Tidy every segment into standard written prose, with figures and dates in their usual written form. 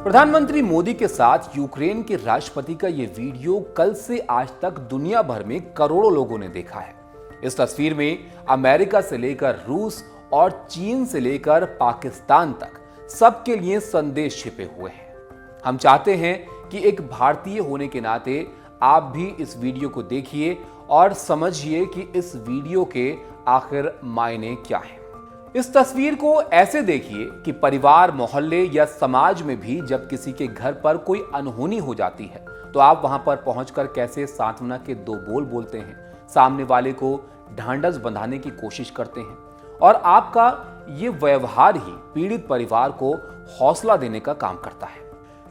प्रधानमंत्री मोदी के साथ यूक्रेन के राष्ट्रपति का यह वीडियो कल से आज तक दुनिया भर में करोड़ों लोगों ने देखा है। इस तस्वीर में अमेरिका से लेकर रूस और चीन से लेकर पाकिस्तान तक सबके लिए संदेश छिपे हुए हैं। हम चाहते हैं कि एक भारतीय होने के नाते आप भी इस वीडियो को देखिए और समझिए कि इस वीडियो के आखिर मायने क्या हैं। इस तस्वीर को ऐसे देखिए कि परिवार, मोहल्ले या समाज में भी जब किसी के घर पर कोई अनहोनी हो जाती है तो आप वहां पर पहुंचकर कैसे सांत्वना के दो बोल बोलते हैं, सामने वाले को ढांढस बंधाने की कोशिश करते हैं और आपका ये व्यवहार ही पीड़ित परिवार को हौसला देने का काम करता है।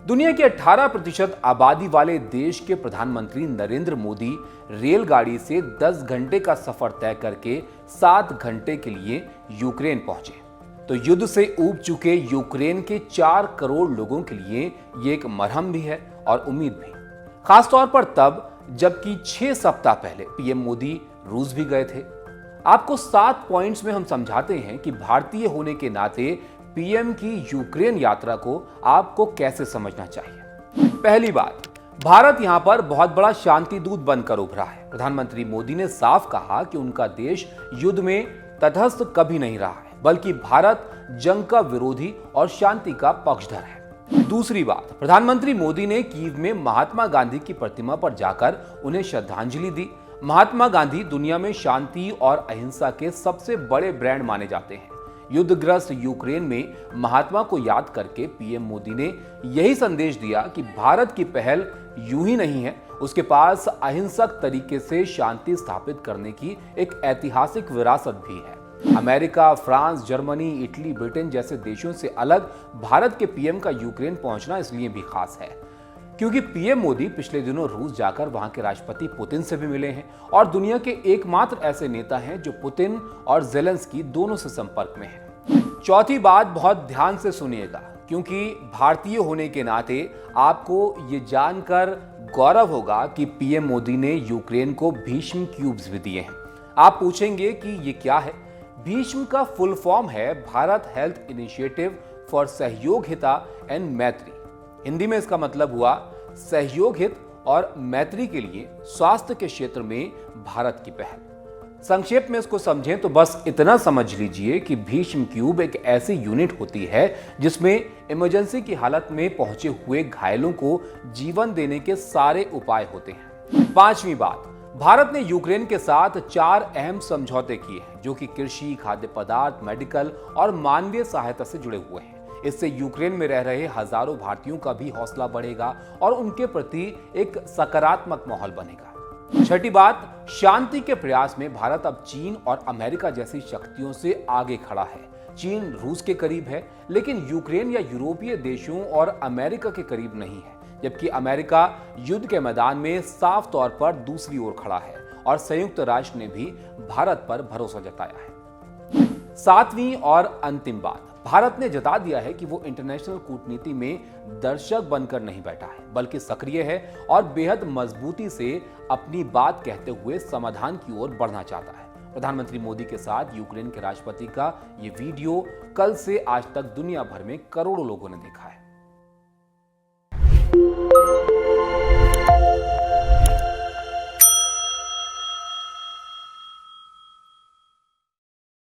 दुनिया के 18% आबादी वाले देश के प्रधानमंत्री नरेंद्र मोदी रेलगाड़ी से 10 घंटे का सफर तय करके 7 घंटे के लिए यूक्रेन पहुंचे। तो युद्ध से ऊब चुके यूक्रेन के 4 करोड़ लोगों के लिए ये एक मरहम भी है और उम्मीद भी, खासतौर पर तब जबकि 6 सप्ताह पहले पीएम मोदी रूस भी गए थे। आपको 7 पॉइंट्स में हम समझाते हैं कि भारतीय होने के नाते पीएम की यूक्रेन यात्रा को आपको कैसे समझना चाहिए। पहली बात, भारत यहां पर बहुत बड़ा शांति दूत बनकर उभरा है। प्रधानमंत्री मोदी ने साफ कहा कि उनका देश युद्ध में तटस्थ कभी नहीं रहा है, बल्कि भारत जंग का विरोधी और शांति का पक्षधर है। दूसरी बात, प्रधानमंत्री मोदी ने कीव में महात्मा गांधी की प्रतिमा पर जाकर उन्हें श्रद्धांजलि दी। महात्मा गांधी दुनिया में शांति और अहिंसा के सबसे बड़े ब्रांड माने जाते हैं। युद्धग्रस्त यूक्रेन में महात्मा को याद करके पीएम मोदी ने यही संदेश दिया कि भारत की पहल यूं ही नहीं है, उसके पास अहिंसक तरीके से शांति स्थापित करने की एक ऐतिहासिक विरासत भी है। America, France, Germany, Italy, Britain जैसे देशों से अलग भारत के पीएम का यूक्रेन पहुंचना इसलिए भी खास है क्योंकि पीएम मोदी पिछले दिनों रूस जाकर वहां के राष्ट्रपति पुतिन से भी मिले हैं और दुनिया के एकमात्र ऐसे नेता हैं जो पुतिन और ज़ेलेंस्की दोनों से संपर्क में हैं। चौथी बात, बहुत ध्यान से सुनिएगा क्योंकि भारतीय होने के नाते आपको ये जानकर गौरव होगा कि पीएम मोदी ने यूक्रेन को भीष्म क्यूब्स भी दिए हैं। आप पूछेंगे कि ये क्या है। भीष्म का फुल फॉर्म है भारत हेल्थ इनिशिएटिव फॉर सहयोग हिता एंड मैत्री। हिंदी में इसका मतलब हुआ सहयोग हित और मैत्री के लिए स्वास्थ्य के क्षेत्र में भारत की पहल। संक्षेप में इसको समझें तो बस इतना समझ लीजिए कि भीष्म क्यूब एक ऐसी यूनिट होती है जिसमें इमरजेंसी की हालत में पहुंचे हुए घायलों को जीवन देने के सारे उपाय होते हैं। पांचवी बात, भारत ने यूक्रेन के साथ 4 अहम समझौते किए हैं जो कि कृषि, खाद्य पदार्थ, मेडिकल और मानवीय सहायता से जुड़े हुए हैं। इससे यूक्रेन में रह रहे हजारों भारतीयों का भी हौसला बढ़ेगा और उनके प्रति एक सकारात्मक माहौल बनेगा। छठी बात, शांति के प्रयास में भारत अब चीन और अमेरिका जैसी शक्तियों से आगे खड़ा है। चीन रूस के करीब है लेकिन यूक्रेन या यूरोपीय देशों और अमेरिका के करीब नहीं है, जबकि अमेरिका युद्ध के मैदान में साफ तौर पर दूसरी ओर खड़ा है और संयुक्त राष्ट्र ने भी भारत पर भरोसा जताया है। सातवीं और अंतिम बात, भारत ने जता दिया है कि वो इंटरनेशनल कूटनीति में दर्शक बनकर नहीं बैठा है बल्कि सक्रिय है और बेहद मजबूती से अपनी बात कहते हुए समाधान की ओर बढ़ना चाहता है। प्रधानमंत्री मोदी के साथ यूक्रेन के राष्ट्रपति का ये वीडियो कल से आज तक दुनिया भर में करोड़ों लोगों ने देखा है।